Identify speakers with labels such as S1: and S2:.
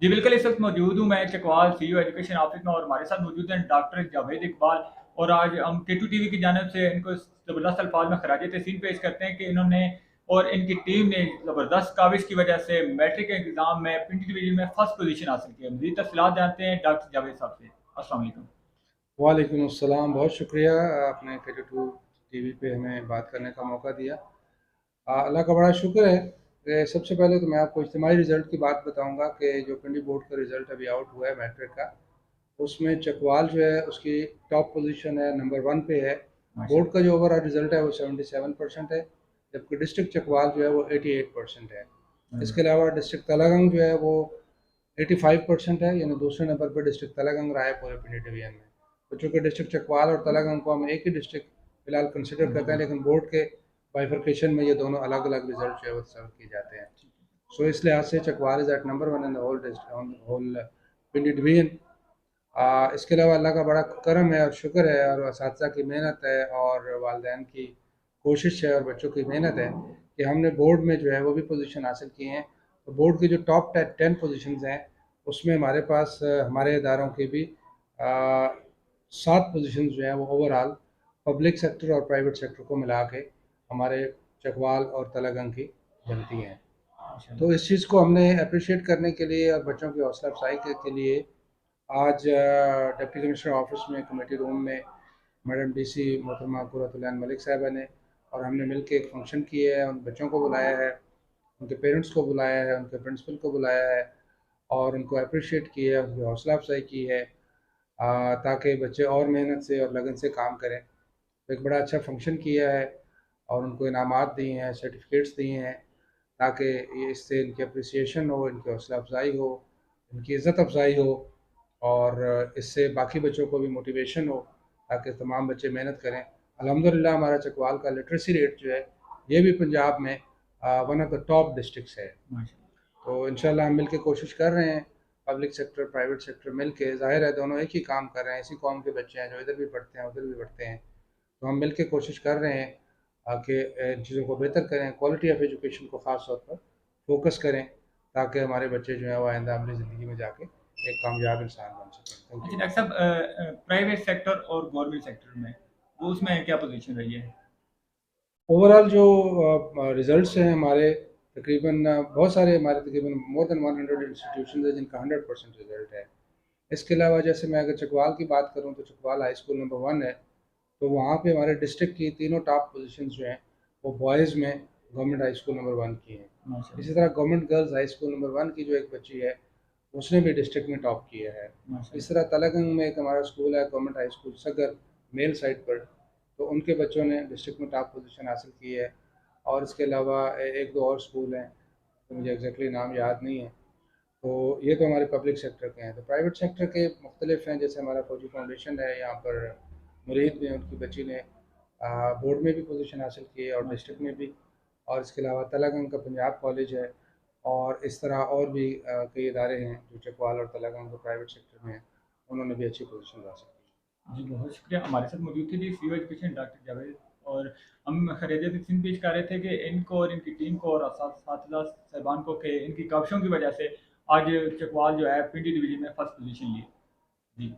S1: जी बिल्कुल, इस वक्त मौजूद हूँ मैं चकवाल सीईओ एजुकेशन ऑफिस में, और हमारे साथ मौजूद हैं डॉक्टर जावेद इकबाल। और आज हम K2 टीवी की जानब से इनको ज़बरदस्त अल्फाज में खराज तहसीन पेश करते हैं कि इन्होंने और इनकी टीम ने ज़बरदस्त काविश की वजह से मैट्रिक के एग्ज़ाम में पिंडी डिवीजन में फर्स्ट पोजीशन हासिल की है। मज़ीद तफसीलात जानते हैं डॉक्टर जावेद साहब से। अस्सलाम वालेकुम।
S2: वालेकुम अस्सलाम। बहुत शुक्रिया आपने K2 टीवी पे हमें बात करने का मौका दिया। अल्लाह का बड़ा शुक्र है कि सबसे पहले तो मैं आपको इज्तिमाई रिज़ल्ट की बात बताऊंगा कि जो पिंडी बोर्ड का रिज़ल्ट अभी आउट हुआ है मैट्रिक का, उसमें चकवाल जो है उसकी टॉप पोजीशन है, नंबर 1 पे है। बोर्ड का जो ओवरऑल रिज़ल्ट है वो 77% है, जबकि डिस्ट्रिक्ट चकवाल जो है वो 88% है। इसके अलावा डिस्ट्रिक्ट तलागंग जो है वो 85% है, यानी दूसरे नंबर पर डिस्ट्रिक्ट तलागंग रहा है पूरे पिंडी डिवीजन में। तो चूँकि डिस्ट्रिक्ट चकवाल और तलागंग को हम एक ही डिस्ट्रिक्ट फिलहाल कंसिडर करते हैं, लेकिन बोर्ड के बाइफर्केशन में ये दोनों अलग अलग रिजल्ट जो है वो सर्व किए जाते हैं। सो इस लिहाज से Chakwal is at number 1 in the whole Pindi division. इसके अलावा अल्लाह का बड़ा करम है और शुक्र है, और असातिज़ा की मेहनत है और वालिदैन की कोशिश है और बच्चों की मेहनत है कि हमने बोर्ड में जो है वो भी पोजीशन हासिल की हैं। तो बोर्ड की जो टॉप 10 पोजीशंस हैं उसमें हमारे पास हमारे इदारों की भी 7 पोजीशंस जो हैं वो ओवरऑल पब्लिक सेक्टर और प्राइवेट सेक्टर को मिला के हमारे चकवाल और तलागंग की बनती हैं। तो इस चीज़ को हमने अप्रिशिएट करने के लिए और बच्चों की हौसला अफजाई के लिए आज डिप्टी कमिश्नर ऑफिस में कमेटी रूम में मैडम डीसी मोहतरमा कुर्रतुल-ऐन मलिक साहिबा ने और हमने मिल के एक फंक्शन किया है, उन बच्चों को बुलाया है, उनके पेरेंट्स को बुलाया है, उनके प्रिंसिपल को बुलाया है और उनको अप्रिशिएट किया है, उनकी हौसला अफजाई की है, ताकि बच्चे और मेहनत से और लगन से काम करें। तो एक बड़ा अच्छा फंक्शन किया है और उनको इनामात दिए हैं, सर्टिफिकेट्स दिए हैं, ताकि ये इससे इनकी अप्रिसिएशन हो, इनकी हौसला अफजाई हो, इनकी इज़्ज़त अफजाई हो और इससे बाकी बच्चों को भी मोटिवेशन हो ताकि तमाम बच्चे मेहनत करें। अल्हम्दुलिल्लाह हमारा चकवाल का लिटरेसी रेट जो है ये भी पंजाब में one of the top districts है। तो इंशाल्लाह हम मिल के कोशिश कर रहे हैं, पब्लिक सेक्टर प्राइवेट सेक्टर मिल के, ज़ाहिर है दोनों एक ही काम कर रहे हैं, इसी कौम के बच्चे हैं जो इधर भी पढ़ते हैं उधर भी पढ़ते हैं। तो हम मिल के कोशिश कर रहे हैं कि इन चीज़ों को बेहतर करें, क्वालिटी ऑफ एजुकेशन को ख़ास तौर पर फोकस करें ताकि हमारे बच्चे जो हैं वो आइंदा अपनी ज़िंदगी में जाके एक कामयाब इंसान बन सकें। थैंक
S1: अच्छा
S2: यू।
S1: डॉक्टर साहब, प्राइवेट सेक्टर और गवर्नमेंट सेक्टर में वो उसमें क्या पोजीशन रही है?
S2: ओवरऑल जो रिजल्ट्स हैं हमारे, तकरीबन बहुत सारे हमारे तकरीबन मोर देन 100 इंस्टीट्यूशन है जिनका 100% रिजल्ट है। इसके अलावा जैसे मैं अगर चकवाल की बात करूं तो चकवाल हाई स्कूल नंबर 1 है। तो वहाँ पे हमारे डिस्ट्रिक्ट की तीनों टॉप पोजीशंस जो हैं वो बॉयज़ में गवर्नमेंट हाई स्कूल नंबर 1 की हैं। इसी तरह government girls high school number 1 की जो एक बच्ची है उसने भी डिस्ट्रिक्ट में टॉप किया है। इस तरह तलागंग में एक हमारा स्कूल है गवर्नमेंट हाई स्कूल सगर, मेल साइड पर, तो उनके बच्चों ने डिस्ट्रिक्ट में टॉप पोजीशन हासिल की है। और इसके अलावा एक दो और स्कूल हैं तो मुझे एग्जैक्टली नाम याद नहीं है। तो ये तो हमारे पब्लिक सेक्टर के हैं। तो प्राइवेट सेक्टर के मुख्तलिफ हैं, जैसे हमारा फौजी फाउंडेशन है यहाँ पर मुरीद में, उनकी बच्ची ने बोर्ड में भी पोजीशन हासिल की है और डिस्ट्रिक्ट में भी। और इसके अलावा तलागंग का पंजाब कॉलेज है और इस तरह और भी कई इदारे हैं जो चकवाल और तलागंग के प्राइवेट सेक्टर में हैं, उन्होंने भी अच्छी पोजीशन हासिल की।
S1: जी बहुत शुक्रिया। हमारे साथ मौजूद थे जी सीईओ एजुकेशन डॉक्टर जावेद, और हम खैरियत तकसीम पेश कर रहे थे कि इनको और इनकी टीम को और साथिया साहिबान को कि इनकी काविशों की वजह से आज चकवाल जो है पिंडी डिवीजन में फर्स्ट पोजीशन ली। जी।